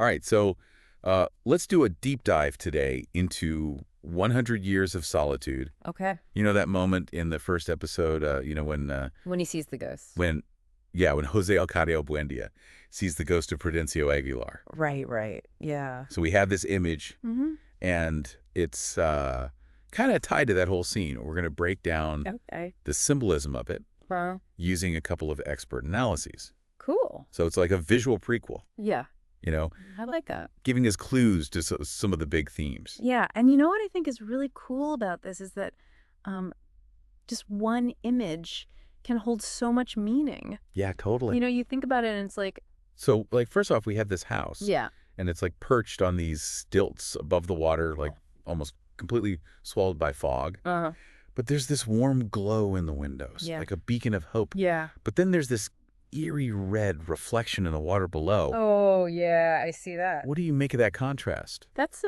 All right, so let's do a deep dive today into 100 Years of Solitude. Okay. You know that moment in the first episode, When he sees the ghost. when Jose Alcadio Buendia sees the ghost of Prudencio Aguilar. Right. Yeah. So we have this image, Mm-hmm. and it's kind of tied to that whole scene. We're going to break down Okay. the symbolism of it Wow. using a couple of expert analyses. Cool. So it's like a visual prequel, Yeah. I like that. giving us clues to some of the big themes. Yeah. And you know what I think is really cool about this is that just one image can hold so much meaning. Yeah, totally. You think about it and it's like, So, like, first off, we have this house. yeah. And it's, like, perched on these stilts above the water, like, almost completely swallowed by fog. Uh-huh. But there's this warm glow in the windows, Yeah. like a beacon of hope. Yeah. But then there's this eerie red reflection in the water below. Oh, yeah. I see that. What do you make of that contrast? That's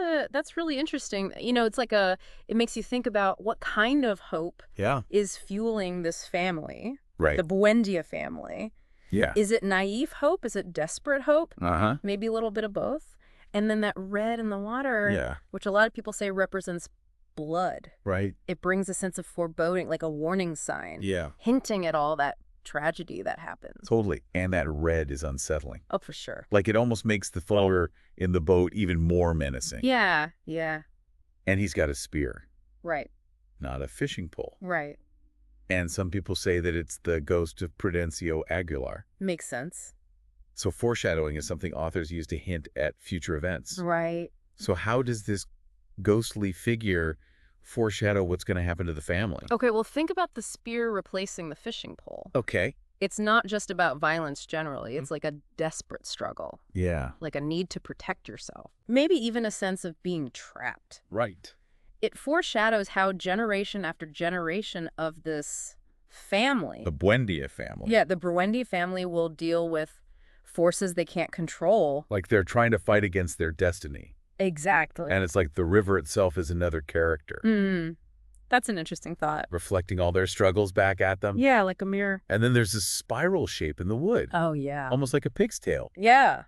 really interesting. It's like it makes you think about what kind of hope Yeah. is fueling this family, Right. the Buendia family. Yeah. Is it naive hope? Is it desperate hope? Uh-huh. Maybe a little bit of both. And then that red in the water, Yeah. which a lot of people say represents blood. Right. It brings a sense of foreboding, like a warning sign, Yeah. hinting at all that tragedy that happens. Totally. And that red is unsettling. Oh, for sure. Like, it almost makes the flower in the boat even more menacing. Yeah. And he's got a spear, Right. not a fishing pole. Right. And some people say that it's the ghost of Prudencio Aguilar. Makes sense. So foreshadowing is something authors use to hint at future events. Right. So how does this ghostly figure foreshadow what's going to happen to the family? Okay, well, think about the spear replacing the fishing pole. Okay. It's not just about violence generally. It's like a desperate struggle, Yeah. like a need to protect yourself. Maybe even a sense of being trapped. Right. It foreshadows how generation after generation of this family, The Buendia family. yeah, the Buendia family will deal with forces they can't control. Like they're trying to fight against their destiny. Exactly. And it's like the river itself is another character, That's an interesting thought. reflecting all their struggles back at them. Yeah, like a mirror. And then there's this spiral shape in the wood, Oh, yeah. almost like a pig's tail. Yeah,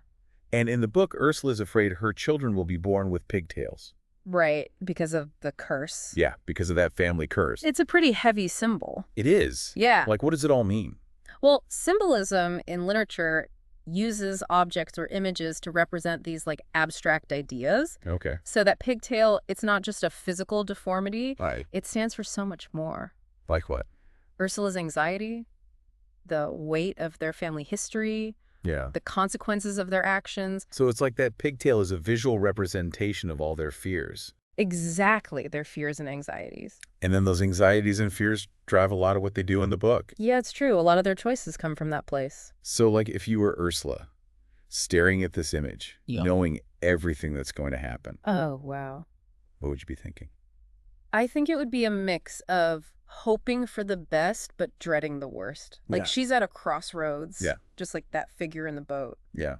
And in the book, Ursula's afraid her children will be born with pigtails. right, because of the curse. Yeah, because of that family curse. It's a pretty heavy symbol. It is. Yeah. Like, what does it all mean? Well, symbolism in literature uses objects or images to represent these like abstract ideas. Okay. So that pigtail, it's not just a physical deformity. Right. It stands for so much more. Like what? Ursula's anxiety, the weight of their family history, Yeah. the consequences of their actions. So it's like that pigtail is a visual representation of all their fears. Exactly, their fears and anxieties. And then those anxieties and fears drive a lot of what they do in the book. Yeah, it's true. A lot of their choices come from that place. So, like, if you were Ursula, staring at this image, Yeah. knowing everything that's going to happen, Oh, wow. what would you be thinking? I think it would be a mix of hoping for the best but dreading the worst. Like Yeah. she's at a crossroads. Yeah. Just like that figure in the boat. Yeah.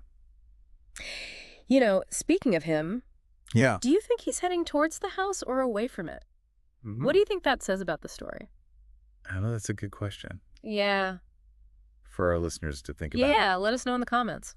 Speaking of him, Yeah. do you think he's heading towards the house or away from it? What do you think that says about the story? I don't know. That's a good question Yeah. for our listeners to think about. Yeah, let us know in the comments.